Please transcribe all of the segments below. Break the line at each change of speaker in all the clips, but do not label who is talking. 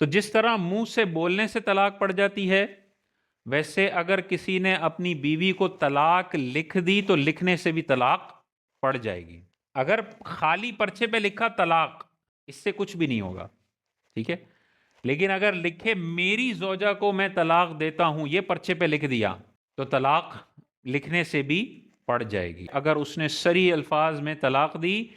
تو جس طرح منہ سے بولنے سے طلاق پڑ جاتی ہے، ویسے اگر کسی نے اپنی بیوی کو طلاق لکھ دی تو لکھنے سے بھی طلاق پڑ جائے گی۔ اگر خالی پرچے پہ لکھا طلاق، اس سے کچھ بھی نہیں ہوگا، ٹھیک ہے؟ لیکن اگر لکھے میری زوجہ کو میں طلاق دیتا ہوں، یہ پرچے پہ لکھ دیا، تو طلاق لکھنے سے بھی پڑ جائے گی۔ اگر اس نے صریح الفاظ میں طلاق دی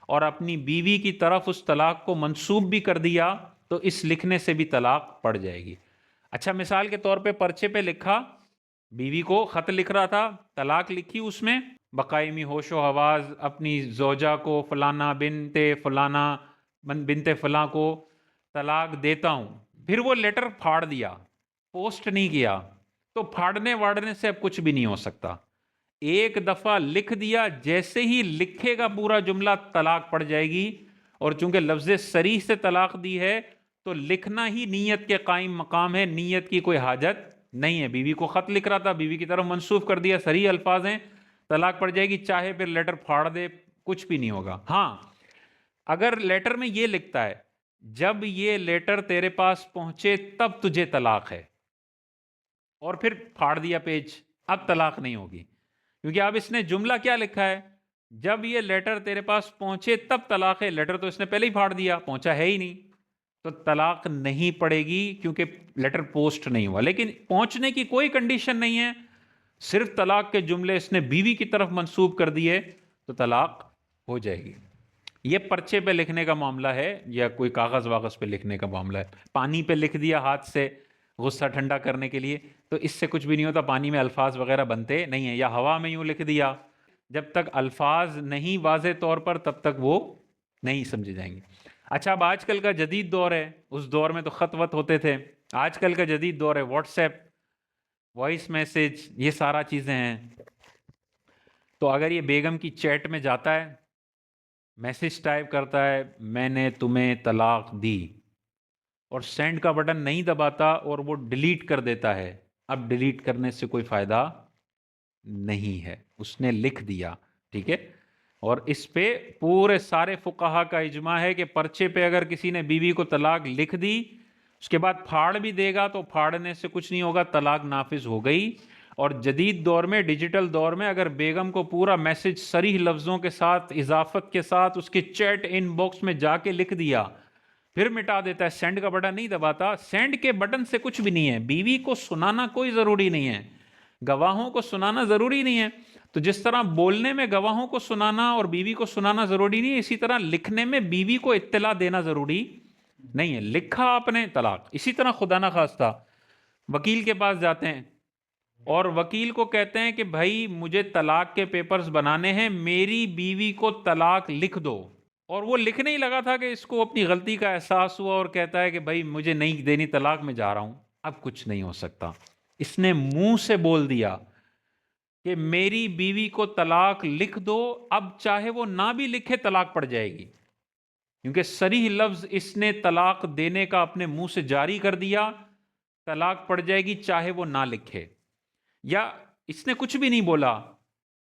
اور اپنی بیوی کی طرف اس طلاق کو منسوب بھی کر دیا، تو اس لکھنے سے بھی طلاق پڑ جائے گی۔ اچھا، مثال کے طور پہ پرچے پہ لکھا، بیوی کو خط لکھ رہا تھا، طلاق لکھی اس میں بقائمی ہوش و حواس اپنی زوجہ کو فلانا بنت فلاں کو طلاق دیتا ہوں، پھر وہ لیٹر پھاڑ دیا، پوسٹ نہیں کیا، تو پھاڑنے واڑنے سے اب کچھ بھی نہیں ہو سکتا۔ ایک دفعہ لکھ دیا، جیسے ہی لکھے گا پورا جملہ طلاق پڑ جائے گی، اور چونکہ لفظ صریح سے طلاق دی ہے تو لکھنا ہی نیت کے قائم مقام ہے، نیت کی کوئی حاجت نہیں ہے۔ بیوی کو خط لکھ رہا تھا، بیوی کی طرف منسوخ کر دیا، صریح الفاظ ہیں، طلاق پڑ جائے گی، چاہے پھر لیٹر پھاڑ دے، کچھ بھی نہیں ہوگا۔ ہاں، اگر لیٹر میں یہ لکھتا ہے جب یہ لیٹر تیرے پاس پہنچے تب تجھے طلاق ہے، اور پھر پھاڑ دیا پیج، اب طلاق نہیں ہوگی، کیونکہ اب اس نے جملہ کیا لکھا ہے، جب یہ لیٹر تیرے پاس پہنچے تب طلاق ہے۔ لیٹر تو اس نے پہلے ہی پھاڑ دیا، پہنچا ہے ہی نہیں، تو طلاق نہیں پڑے گی، کیونکہ لیٹر پوسٹ نہیں ہوا۔ لیکن پہنچنے کی کوئی کنڈیشن نہیں ہے، صرف طلاق کے جملے اس نے بیوی کی طرف منسوب کر دیے تو طلاق ہو جائے گی۔ یہ پرچے پہ لکھنے کا معاملہ ہے، یا کوئی کاغذ واغذ پہ لکھنے کا معاملہ ہے۔ پانی پہ لکھ دیا ہاتھ سے غصہ ٹھنڈا کرنے کے لیے، تو اس سے کچھ بھی نہیں ہوتا، پانی میں الفاظ وغیرہ بنتے نہیں ہیں۔ یا ہوا میں یوں لکھ دیا، جب تک الفاظ نہیں واضح طور پر تب تک وہ نہیں سمجھے جائیں گے۔ اچھا، اب آج کل کا جدید دور ہے، اس دور میں تو خط وط ہوتے تھے، آج کل کا جدید دور ہے واٹس ایپ، وائس میسج، یہ سارا چیزیں ہیں۔ تو اگر یہ بیگم کی چیٹ میں جاتا ہے، میسج ٹائپ کرتا ہے میں نے تمہیں طلاق دی، اور سینڈ کا بٹن نہیں دباتا اور وہ ڈیلیٹ کر دیتا ہے، اب ڈیلیٹ کرنے سے کوئی فائدہ نہیں ہے، اس نے لکھ دیا، ٹھیک ہے؟ اور اس پہ پورے سارے فقہا کا اجماع ہے کہ پرچے پہ اگر کسی نے بیوی کو طلاق لکھ دی، اس کے بعد پھاڑ بھی دے گا تو پھاڑنے سے کچھ نہیں ہوگا، طلاق نافذ ہو گئی۔ اور جدید دور میں، ڈیجیٹل دور میں، اگر بیگم کو پورا میسج صریح لفظوں کے ساتھ، اضافت کے ساتھ اس کے چیٹ ان باکس میں جا کے لکھ دیا، پھر مٹا دیتا ہے، سینڈ کا بٹن نہیں دباتا، سینڈ کے بٹن سے کچھ بھی نہیں ہے، بیوی کو سنانا کوئی ضروری نہیں ہے، گواہوں کو سنانا ضروری نہیں ہے۔ تو جس طرح بولنے میں گواہوں کو سنانا اور بیوی کو سنانا ضروری نہیں ہے، اسی طرح لکھنے میں بیوی کو اطلاع دینا ضروری نہیں ہے۔ لکھا آپ نے طلاق۔ اسی طرح خدا نہ خواستہ وکیل کے پاس جاتے ہیں اور وکیل کو کہتے ہیں کہ بھائی مجھے طلاق کے پیپرز بنانے ہیں، میری بیوی کو طلاق لکھ دو، اور وہ لکھنے ہی لگا تھا کہ اس کو اپنی غلطی کا احساس ہوا اور کہتا ہے کہ بھائی مجھے نہیں دینی طلاق، میں جا رہا ہوں۔ اب کچھ نہیں ہو سکتا، اس نے منہ سے بول دیا کہ میری بیوی کو طلاق لکھ دو، اب چاہے وہ نہ بھی لکھے طلاق پڑ جائے گی، کیونکہ صریح لفظ اس نے طلاق دینے کا اپنے منہ سے جاری کر دیا، طلاق پڑ جائے گی چاہے وہ نہ لکھے۔ یا اس نے کچھ بھی نہیں بولا،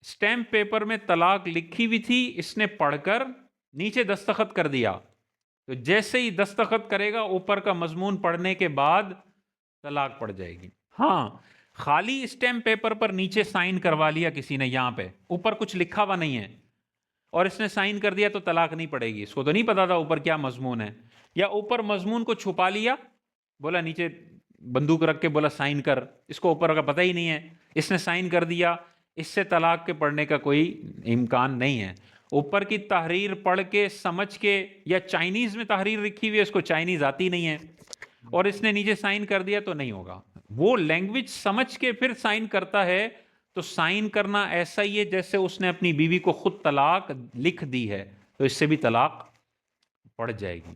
سٹیمپ پیپر میں طلاق لکھی ہوئی تھی، اس نے پڑھ کر نیچے دستخط کر دیا، تو جیسے ہی دستخط کرے گا اوپر کا مضمون پڑھنے کے بعد طلاق پڑ جائے گی۔ ہاں، خالی اسٹیمپ پیپر پر نیچے سائن کروا لیا کسی نے، یہاں پہ اوپر کچھ لکھا ہوا نہیں ہے، اور اس نے سائن کر دیا تو طلاق نہیں پڑے گی، اس کو تو نہیں پتا تھا اوپر کیا مضمون ہے۔ یا اوپر مضمون کو چھپا لیا، بولا نیچے بندوق رکھ کے بولا سائن کر، اس کو اوپر کا پتہ ہی نہیں ہے، اس نے سائن کر دیا، اس سے طلاق کے پڑھنے کا کوئی امکان نہیں ہے۔ اوپر کی تحریر پڑھ کے سمجھ کے، یا چائنیز میں تحریر لکھی ہوئی ہے، اس کو چائنیز آتی نہیں ہے، اور اس نے نیچے سائن کر دیا تو نہیں ہوگا۔ وہ لینگویج سمجھ کے پھر سائن کرتا ہے تو سائن کرنا ایسا ہی ہے جیسے اس نے اپنی بیوی کو خود طلاق لکھ دی ہے، تو اس سے بھی طلاق پڑ جائے گی۔